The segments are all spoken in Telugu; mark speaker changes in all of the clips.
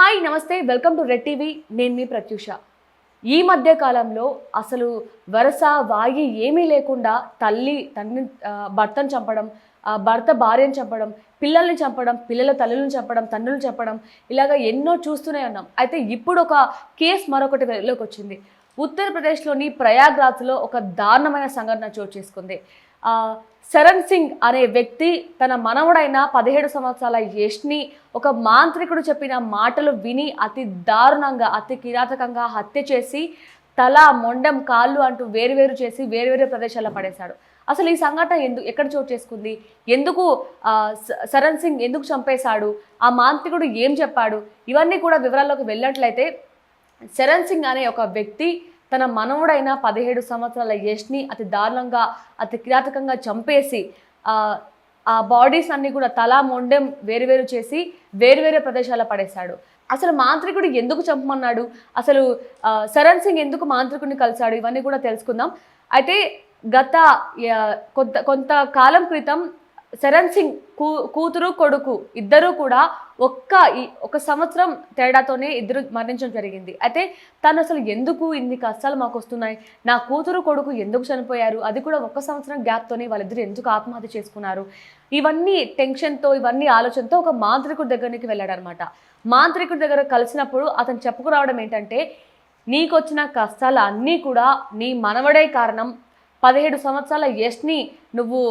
Speaker 1: హాయ్ నమస్తే వెల్కమ్ టు రెడ్ టీవీ నేను మీ ప్రత్యూష ఈ మధ్య కాలంలో అసలు వరస వాయి ఏమీ లేకుండా తల్లి తండ్రిని భర్తను చంపడం భర్త భార్యను చంపడం పిల్లల్ని చంపడం పిల్లల తల్లులను చంపడం తండ్రులను చంపడం ఇలాగ ఎన్నో చూస్తూనే ఉన్నాం. అయితే ఇప్పుడు ఒక కేసు మరొకటి వెలుగులోకి వచ్చింది. ఉత్తరప్రదేశ్లోని ప్రయాగ్రాజ్లో ఒక దారుణమైన సంఘటన చోటు చేసుకుంది. శరణ్ సింగ్ అనే వ్యక్తి తన మనవడైన 17 సంవత్సరాల యష్ని ఒక మాంత్రికుడు చెప్పిన మాటలు విని అతి దారుణంగా అతి కిరాతకంగా హత్య చేసి తల మొండెం కాళ్ళు అంటూ వేరువేరు చేసి వేరువేరు ప్రదేశాల్లో పడేశాడు. అసలు ఈ సంఘటన ఎక్కడ చోటు చేసుకుంది, ఎందుకు శరణ్ సింగ్ ఎందుకు చంపేశాడు, ఆ మాంత్రికుడు ఏం చెప్పాడు, ఇవన్నీ కూడా వివరాల్లోకి వెళ్ళినట్లయితే శరణ్ సింగ్ అనే ఒక వ్యక్తి తన మనవుడైన 17 సంవత్సరాల యష్ని అతి దారుణంగా అతి కిరాతకంగా చంపేసి ఆ బాడీస్ అన్నీ కూడా తల మొండెం వేరువేరు చేసి వేరువేరే ప్రదేశాల్లో పడేశాడు. అసలు మాంత్రికుడు ఎందుకు చంపమన్నాడు, అసలు శరణ్ సింగ్ ఎందుకు మాంత్రికుడిని కలిశాడు, ఇవన్నీ కూడా తెలుసుకుందాం. అయితే గత కొంతకాలం క్రితం శరణ్ సింగ్ కూతురు కొడుకు ఇద్దరూ కూడా ఒక సంవత్సరం తేడాతోనే ఇద్దరు మరణించడం జరిగింది. అయితే తను అసలు ఎందుకు ఇన్ని కష్టాలు మాకు వస్తున్నాయి, నా కూతురు కొడుకు ఎందుకు చనిపోయారు, అది కూడా 1 సంవత్సరం గ్యాప్తోనే వాళ్ళిద్దరు ఎందుకు ఆత్మహత్య చేసుకున్నారు, ఇవన్నీ టెన్షన్తో ఇవన్నీ ఆలోచనతో ఒక మాంత్రికుడి దగ్గరికి వెళ్ళాడు అనమాట. మాంత్రికుడి దగ్గర కలిసినప్పుడు అతను చెప్పుకురావడం ఏంటంటే, నీకు వచ్చిన కష్టాలు అన్నీ కూడా నీ మనవడే కారణం, 17 సంవత్సరాల యష్ని నువ్వు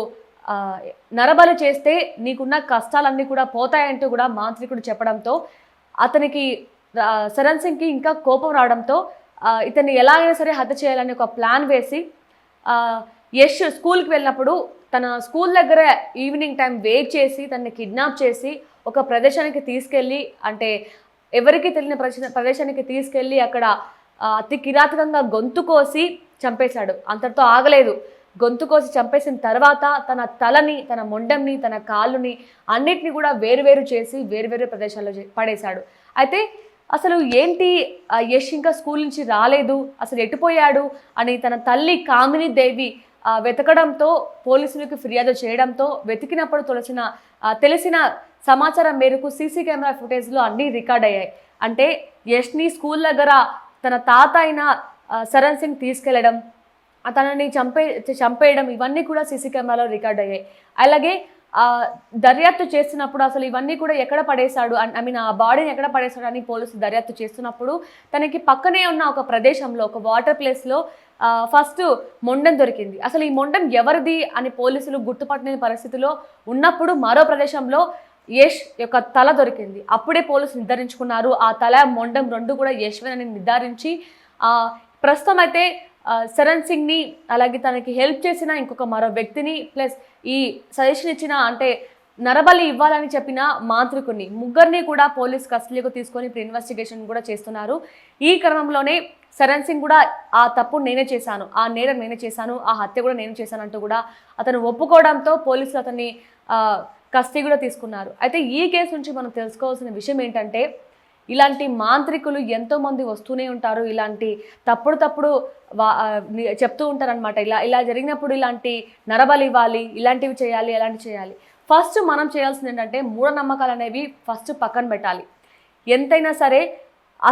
Speaker 1: నరబలి చేస్తే నీకున్న కష్టాలన్నీ కూడా పోతాయంటూ కూడా మాంత్రికుడు చెప్పడంతో అతనికి శరణ్ సింగ్కి ఇంకా కోపం రావడంతో ఇతన్ని ఎలాగైనా సరే హత్య చేయాలని ఒక ప్లాన్ వేసి యష్ స్కూల్కి వెళ్ళినప్పుడు తన స్కూల్ దగ్గర ఈవినింగ్ టైం వెయిట్ చేసి తనని కిడ్నాప్ చేసి ఒక ప్రదేశానికి తీసుకెళ్ళి, అంటే ఎవరికి తెలియని ప్రదేశానికి తీసుకెళ్ళి అక్కడ అతి కిరాతకంగా గొంతు కోసి చంపేశాడు. అంతటితో ఆగలేదు. గొంతు కోసి చంపేసిన తర్వాత తన తలని తన మొండెంని తన కాళ్ళుని అన్నిటిని కూడా వేరువేరు చేసి వేరువేరు ప్రదేశాల్లో పడేశాడు. అయితే అసలు ఏంటి యష్ ఇంకా స్కూల్ నుంచి రాలేదు, అసలు ఎటుపోయాడు అని తన తల్లి కామిని దేవి వెతకడంతో పోలీసులకు ఫిర్యాదు చేయడంతో వెతికినప్పుడు తెలిసిన సమాచారం మేరకు సీసీ కెమెరా ఫుటేజ్లో అన్నీ రికార్డ్ అయ్యాయి. అంటే యష్ని స్కూల్ దగ్గర తన తాత అయిన శరణ్ సింగ్ తీసుకెళ్లడం, తనని చంపేయడం ఇవన్నీ కూడా సీసీ కెమెరాలో రికార్డ్ అయ్యాయి. అలాగే దర్యాప్తు చేస్తున్నప్పుడు అసలు ఇవన్నీ కూడా ఎక్కడ పడేశాడు, ఆ బాడీని ఎక్కడ పడేశాడు అని పోలీసులు దర్యాప్తు చేస్తున్నప్పుడు తనకి పక్కనే ఉన్న ఒక ప్రదేశంలో ఒక వాటర్ ప్లేస్లో ఫస్ట్ మొండెం దొరికింది. అసలు ఈ మొండెం ఎవరిది అని పోలీసులు గుర్తుపట్టని పరిస్థితిలో ఉన్నప్పుడు మరో ప్రదేశంలో యష్ యొక్క తల దొరికింది. అప్పుడే పోలీసులు నిర్ధారించుకున్నారు ఆ తల మొండెం రెండు కూడా యశ్వని నిర్ధారించి ప్రస్తుతం అయితే శరణ్ సింగ్ని అలాగే తనకి హెల్ప్ చేసిన ఇంకొక మరో వ్యక్తిని ప్లస్ ఈ సజెషన్ ఇచ్చిన అంటే నరబలి ఇవ్వాలని చెప్పిన మాంత్రికుడిని ముగ్గురిని కూడా పోలీస్ కస్టడీకి తీసుకొని ఇప్పుడు ఇన్వెస్టిగేషన్ కూడా చేస్తున్నారు. ఈ క్రమంలోనే శరణ్ సింగ్ కూడా ఆ తప్పు నేనే చేశాను, ఆ నేరం నేనే చేశాను, ఆ హత్య కూడా నేను చేశాను అంటూ కూడా అతను ఒప్పుకోవడంతో పోలీసులు అతన్ని కస్టడీ కూడా తీసుకున్నారు. అయితే ఈ కేసు నుంచి మనం తెలుసుకోవాల్సిన విషయం ఏంటంటే, ఇలాంటి మాంత్రికులు ఎంతోమంది వస్తూనే ఉంటారు, ఇలాంటి తప్పుడు చెప్తూ ఉంటారనమాట. ఇలా జరిగినప్పుడు ఇలాంటి నరబలి ఇవ్వాలి, ఇలాంటివి చేయాలి, అలాంటివి చేయాలి. ఫస్ట్ మనం చేయాల్సింది ఏంటంటే మూఢనమ్మకాలు అనేవి ఫస్ట్ పక్కన పెట్టాలి. ఎంతైనా సరే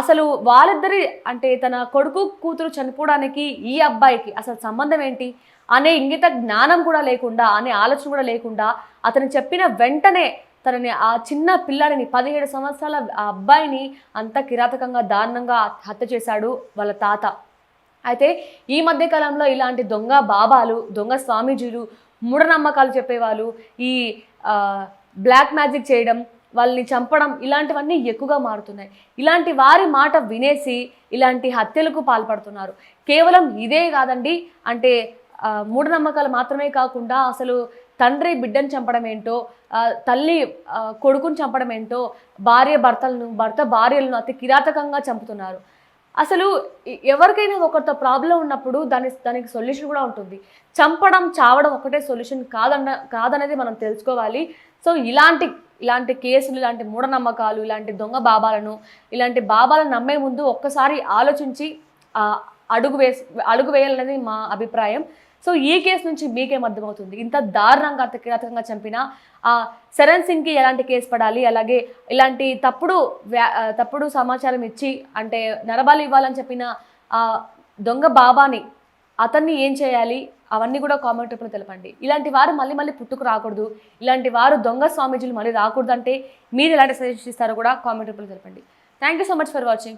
Speaker 1: అసలు వాళ్ళిద్దరి అంటే తన కొడుకు కూతురు చనిపోవడానికి ఈ అబ్బాయికి అసలు సంబంధం ఏంటి అనే ఇంగిత జ్ఞానం కూడా లేకుండా, అనే ఆలోచన కూడా లేకుండా అతను చెప్పిన వెంటనే తనని ఆ చిన్న పిల్లాడిని 17 సంవత్సరాల ఆ అబ్బాయిని అంత కిరాతకంగా దారుణంగా హత్య చేశాడు వాళ్ళ తాత. అయితే ఈ మధ్యకాలంలో ఇలాంటి దొంగ బాబాలు, దొంగ స్వామీజీలు, మూఢనమ్మకాలు చెప్పేవాళ్ళు, ఈ బ్లాక్ మ్యాజిక్ చేయడం, వాళ్ళని చంపడం ఇలాంటివన్నీ ఎక్కువగా మారుతున్నాయి. ఇలాంటి వారి మాట వినేసి ఇలాంటి హత్యలకు పాల్పడుతున్నారు. కేవలం ఇదే కాదండి, అంటే మూఢనమ్మకాలు మాత్రమే కాకుండా అసలు తండ్రి బిడ్డను చంపడం ఏంటో, తల్లి కొడుకుని చంపడం ఏంటో, భర్త భార్యలను అతి కిరాతకంగా చంపుతున్నారు. అసలు ఎవరికైనా ఒకరితో ప్రాబ్లం ఉన్నప్పుడు దానికి సొల్యూషన్ కూడా ఉంటుంది. చంపడం చావడం ఒకటే సొల్యూషన్ కాదనేది మనం తెలుసుకోవాలి. సో ఇలాంటి కేసులు, ఇలాంటి మూఢనమ్మకాలు, ఇలాంటి దొంగ ఇలాంటి బాబాలను నమ్మే ముందు ఒక్కసారి ఆలోచించి అడుగు వేయాలనేది మా అభిప్రాయం. సో ఈ కేసు నుంచి మీకేం అర్థమవుతుంది? ఇంత దారుణంగా కిరాతకంగా చంపిన శరణ్ సింగ్కి ఎలాంటి కేసు పడాలి, అలాగే ఇలాంటి తప్పుడు సమాచారం ఇచ్చి అంటే నరబాలి ఇవ్వాలని చెప్పిన దొంగ బాబాని అతన్ని ఏం చేయాలి అవన్నీ కూడా కామెంట్ రూపంలో తెలపండి. ఇలాంటి వారు మళ్ళీ మళ్ళీ పుట్టుకు రాకూడదు, ఇలాంటి వారు దొంగ స్వామీజీలు మళ్ళీ రాకూడదు అంటే మీరు ఎలాంటి సజెషన్ ఇస్తారో కూడా కామెంట్ రూపంలో తెలపండి. Thank you so much for watching.